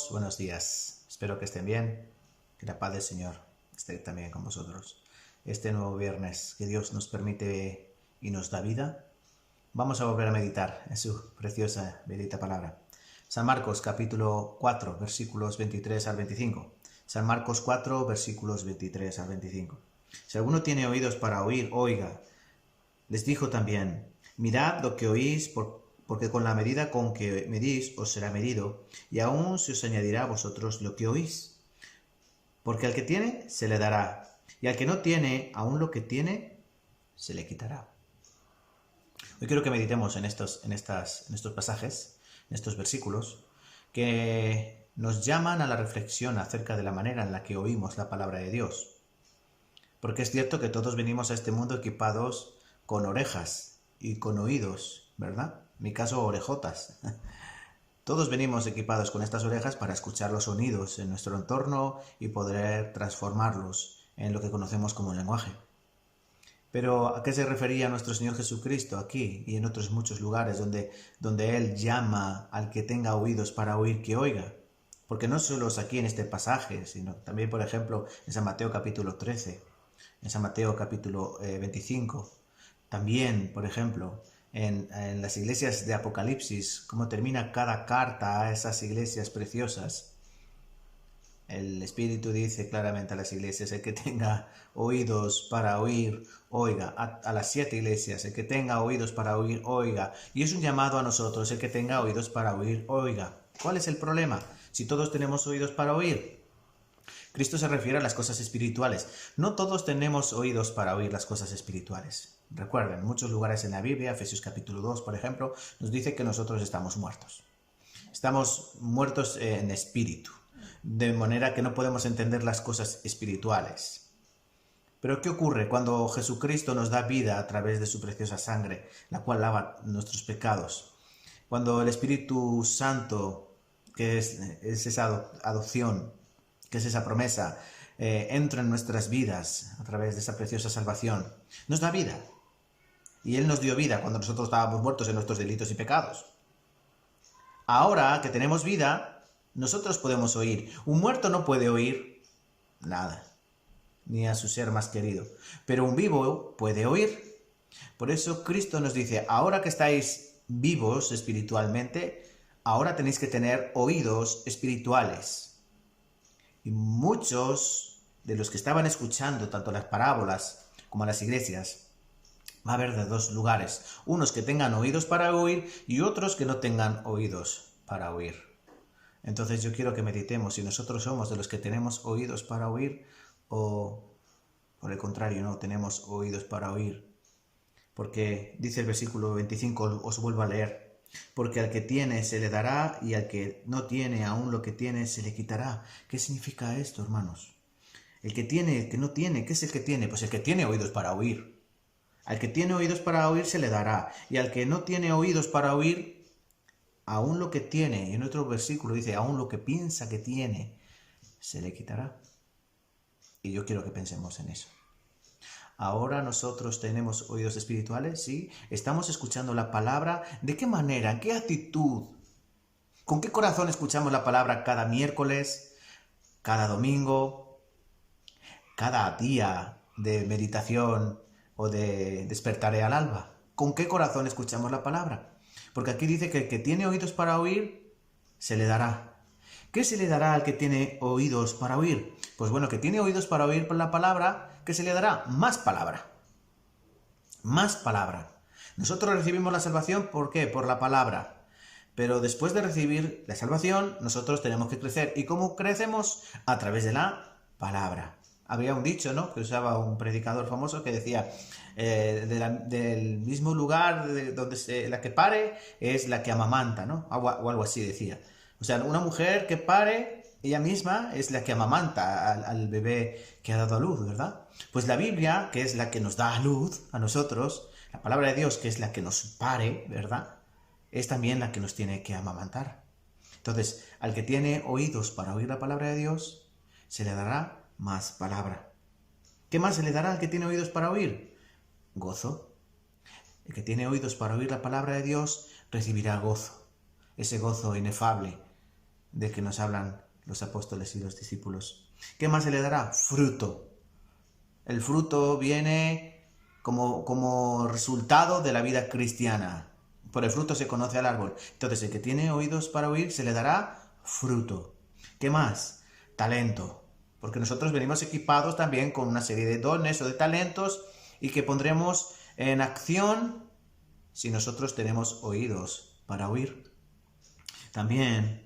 hermanos, buenos días. Espero que estén bien, que la paz del Señor esté también con vosotros. Este nuevo viernes que Dios nos permite y nos da vida, vamos a volver a meditar en su preciosa, bendita palabra. San Marcos capítulo 4, versículos 23 al 25. San Marcos 4, versículos 23 al 25. Si alguno tiene oídos para oír, oiga. Les dijo también, mirad lo que oís, porque con la medida con que medís os será medido, y aún se os añadirá a vosotros lo que oís. Porque al que tiene, se le dará, y al que no tiene, aún lo que tiene, se le quitará. Hoy quiero que meditemos en estos pasajes, en estos versículos, que nos llaman a la reflexión acerca de la manera en la que oímos la palabra de Dios. Porque es cierto que todos venimos a este mundo equipados con orejas y con oídos, ¿verdad? En mi caso, orejotas. Todos venimos equipados con estas orejas para escuchar los sonidos en nuestro entorno y poder transformarlos en lo que conocemos como lenguaje. Pero ¿a qué se refería nuestro Señor Jesucristo aquí y en otros muchos lugares donde Él llama al que tenga oídos para oír que oiga? Porque no solo es aquí en este pasaje, sino también, por ejemplo, en San Mateo capítulo 13, en San Mateo capítulo 25, también, por ejemplo, en las iglesias de Apocalipsis, cómo termina cada carta a esas iglesias preciosas. El Espíritu dice claramente a las iglesias, el que tenga oídos para oír, oiga. A las 7 iglesias, el que tenga oídos para oír, oiga. Y es un llamado a nosotros, el que tenga oídos para oír, oiga. ¿Cuál es el problema? Si todos tenemos oídos para oír. Cristo se refiere a las cosas espirituales. No todos tenemos oídos para oír las cosas espirituales. Recuerden, en muchos lugares en la Biblia, Efesios capítulo 2, por ejemplo, nos dice que nosotros estamos muertos. Estamos muertos en espíritu, de manera que no podemos entender las cosas espirituales. Pero ¿qué ocurre cuando Jesucristo nos da vida a través de su preciosa sangre, la cual lava nuestros pecados? Cuando el Espíritu Santo, que es esa adopción, que es esa promesa, entra en nuestras vidas a través de esa preciosa salvación, nos da vida. Y Él nos dio vida cuando nosotros estábamos muertos en nuestros delitos y pecados. Ahora que tenemos vida, nosotros podemos oír. Un muerto no puede oír nada, ni a su ser más querido. Pero un vivo puede oír. Por eso Cristo nos dice, ahora que estáis vivos espiritualmente, ahora tenéis que tener oídos espirituales. Y muchos de los que estaban escuchando tanto las parábolas como las iglesias, va a haber de dos lugares, unos que tengan oídos para oír y otros que no tengan oídos para oír. Entonces yo quiero que meditemos si nosotros somos de los que tenemos oídos para oír o por el contrario no tenemos oídos para oír. Porque dice el versículo 25, os vuelvo a leer, porque al que tiene se le dará y al que no tiene aún lo que tiene se le quitará. ¿Qué significa esto, hermanos? El que tiene, el que no tiene, ¿qué es el que tiene? Pues el que tiene oídos para oír. Al que tiene oídos para oír se le dará, y al que no tiene oídos para oír, aún lo que tiene, y en otro versículo dice, aún lo que piensa que tiene, se le quitará. Y yo quiero que pensemos en eso. Ahora nosotros tenemos oídos espirituales, ¿sí? Estamos escuchando la palabra. ¿De qué manera? ¿En qué actitud? ¿Con qué corazón escuchamos la palabra cada miércoles, cada domingo, cada día de meditación o de despertaré al alba? ¿Con qué corazón escuchamos la palabra? Porque aquí dice que el que tiene oídos para oír, se le dará. ¿Qué se le dará al que tiene oídos para oír? Pues bueno, que tiene oídos para oír por la palabra, ¿qué se le dará? Más palabra. Más palabra. Nosotros recibimos la salvación, ¿por qué? Por la palabra. Pero después de recibir la salvación, nosotros tenemos que crecer. ¿Y cómo crecemos? A través de la palabra. Había un dicho, ¿no?, que usaba un predicador famoso que decía, del mismo lugar donde la que pare es la que amamanta, ¿no? O algo así decía. O sea, una mujer que pare, ella misma es la que amamanta al bebé que ha dado a luz, ¿verdad? Pues la Biblia, que es la que nos da a luz a nosotros, la palabra de Dios, que es la que nos pare, ¿verdad?, es también la que nos tiene que amamantar. Entonces, al que tiene oídos para oír la palabra de Dios, se le dará más palabra. ¿Qué más se le dará al que tiene oídos para oír? Gozo. El que tiene oídos para oír la palabra de Dios recibirá gozo. Ese gozo inefable, de que nos hablan los apóstoles y los discípulos. ¿Qué más se le dará? Fruto. El fruto viene como resultado de la vida cristiana. Por el fruto se conoce al árbol. Entonces, el que tiene oídos para oír, se le dará fruto. ¿Qué más? Talento. Porque nosotros venimos equipados también con una serie de dones o de talentos y que pondremos en acción si nosotros tenemos oídos para oír. También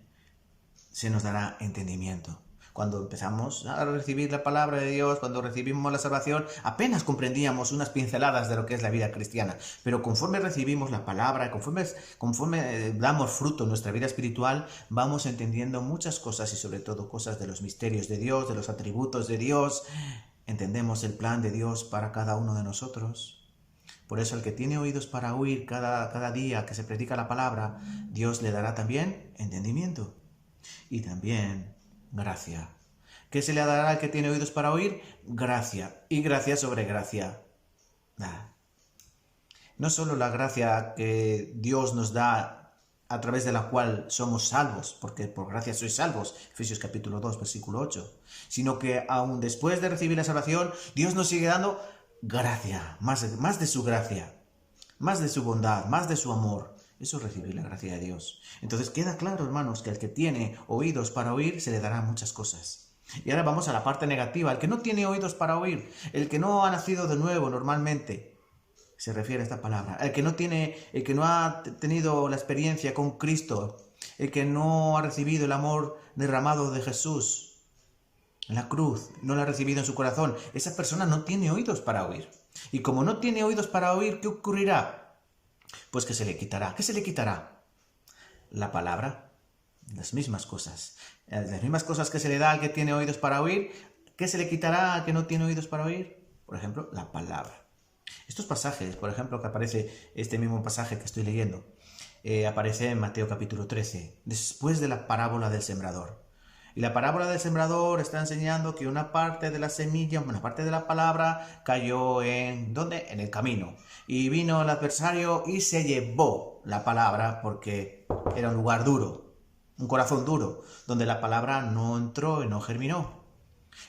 se nos dará entendimiento. Cuando empezamos a recibir la palabra de Dios, cuando recibimos la salvación, apenas comprendíamos unas pinceladas de lo que es la vida cristiana. Pero conforme recibimos la palabra, conforme damos fruto en nuestra vida espiritual, vamos entendiendo muchas cosas y sobre todo cosas de los misterios de Dios, de los atributos de Dios. Entendemos el plan de Dios para cada uno de nosotros. Por eso el que tiene oídos para oír cada día que se predica la palabra, Dios le dará también entendimiento y también gracia. ¿Qué se le dará al que tiene oídos para oír? Gracia. Y gracia sobre gracia. No solo la gracia que Dios nos da a través de la cual somos salvos, porque por gracia sois salvos, Efesios capítulo 2, versículo 8, sino que aún después de recibir la salvación, Dios nos sigue dando gracia, más de su gracia, más de su bondad, más de su amor. Eso es recibir la gracia de Dios. Entonces queda claro, hermanos, que al que tiene oídos para oír se le dará muchas cosas. Y ahora vamos a la parte negativa. El que no tiene oídos para oír, el que no ha nacido de nuevo normalmente, se refiere a esta palabra. El que no ha tenido la experiencia con Cristo, el que no ha recibido el amor derramado de Jesús en la cruz, no lo ha recibido en su corazón, esa persona no tiene oídos para oír. Y como no tiene oídos para oír, ¿qué ocurrirá? Pues que se le quitará. ¿Qué se le quitará? La palabra. Las mismas cosas. Las mismas cosas que se le da al que tiene oídos para oír. ¿Qué se le quitará al que no tiene oídos para oír? Por ejemplo, la palabra. Estos pasajes, por ejemplo, que aparece este mismo pasaje que estoy leyendo, aparece en Mateo capítulo 13, después de la parábola del sembrador. Y la parábola del sembrador está enseñando que una parte de la semilla, una parte de la palabra cayó en... ¿dónde? En el camino. Y vino el adversario y se llevó la palabra porque era un lugar duro, un corazón duro, donde la palabra no entró y no germinó.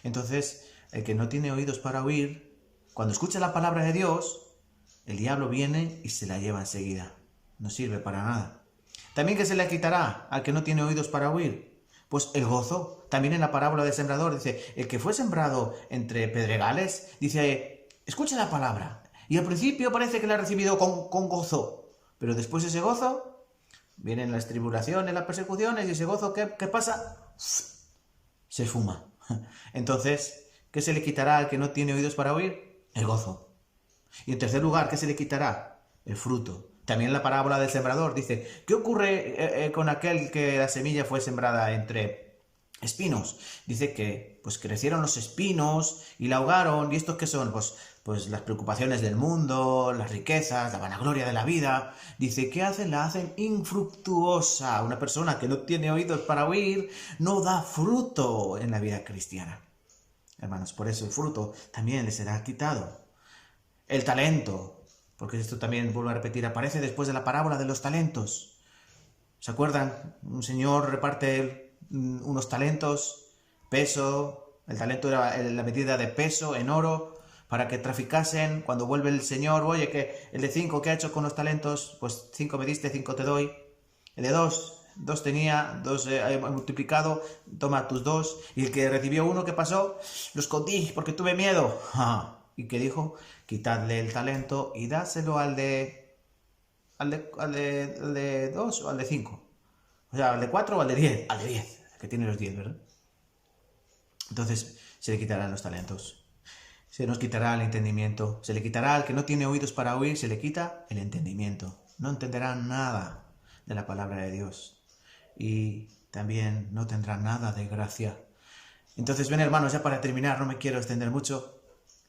Entonces, el que no tiene oídos para oír, cuando escucha la palabra de Dios, el diablo viene y se la lleva enseguida. No sirve para nada. También, ¿qué se le quitará al que no tiene oídos para oír? Pues el gozo. También en la parábola del sembrador dice, el que fue sembrado entre pedregales, dice, escucha la palabra. Y al principio parece que la ha recibido con gozo. Pero después ese gozo, vienen las tribulaciones, las persecuciones, y ese gozo, ¿qué pasa? Se fuma. Entonces, ¿qué se le quitará al que no tiene oídos para oír? El gozo. Y en tercer lugar, ¿qué se le quitará? El fruto. También la parábola del sembrador dice, ¿qué ocurre con aquel que la semilla fue sembrada entre espinos? Dice que pues crecieron los espinos y la ahogaron. ¿Y estos qué son? Pues las preocupaciones del mundo, las riquezas, la vanagloria de la vida. Dice, ¿qué hacen? La hacen infructuosa. Una persona que no tiene oídos para oír no da fruto en la vida cristiana. Hermanos, por eso el fruto también le será quitado. El talento. Porque esto también, vuelvo a repetir, aparece después de la parábola de los talentos. ¿Se acuerdan? Un señor reparte unos talentos, peso, el talento era la medida de peso en oro, para que traficasen. Cuando vuelve el señor, oye, que el de 5, ¿qué ha hecho con los talentos? Pues 5 me diste, 5 te doy. El de 2 tenía, 2 he multiplicado, toma tus 2. Y el que recibió 1, ¿qué pasó? Lo escondí porque tuve miedo. ¿Y qué dijo? Quitadle el talento y dáselo al de 2 o al de 5. O sea, al de 4 o al de 10. Al de 10, que tiene los 10, ¿verdad? Entonces, se le quitarán los talentos. Se nos quitará el entendimiento. Se le quitará al que no tiene oídos para oír, se le quita el entendimiento. No entenderá nada de la palabra de Dios. Y también no tendrá nada de gracia. Entonces, ven, hermanos, ya para terminar, no me quiero extender mucho.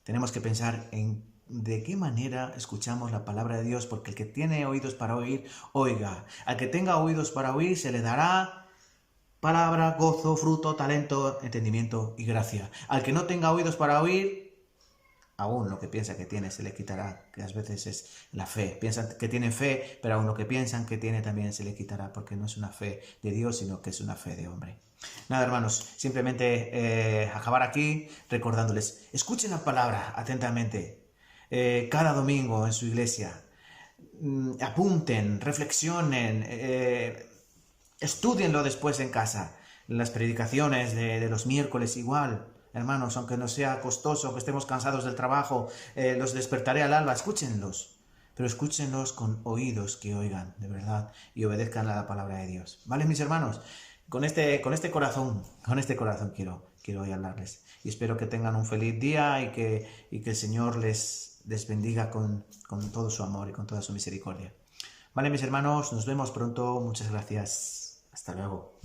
Tenemos que pensar en de qué manera escuchamos la palabra de Dios, porque el que tiene oídos para oír, oiga. Al que tenga oídos para oír, se le dará palabra, gozo, fruto, talento, entendimiento y gracia. Al que no tenga oídos para oír, aún lo que piensa que tiene se le quitará, que a veces es la fe. Piensan que tienen fe, pero aún lo que piensan que tiene también se le quitará, porque no es una fe de Dios, sino que es una fe de hombre. Nada, hermanos, simplemente acabar aquí recordándoles, escuchen la palabra atentamente cada domingo en su iglesia. Apunten, reflexionen, estudienlo después en casa. Las predicaciones de los miércoles igual. Hermanos, aunque no sea costoso, que estemos cansados del trabajo, los despertaré al alba, escúchenlos. Pero escúchenlos con oídos que oigan, de verdad, y obedezcan a la palabra de Dios. ¿Vale, mis hermanos? Con este corazón quiero hoy hablarles. Y espero que tengan un feliz día y que el Señor les bendiga con todo su amor y con toda su misericordia. Vale, mis hermanos, nos vemos pronto. Muchas gracias. Hasta luego.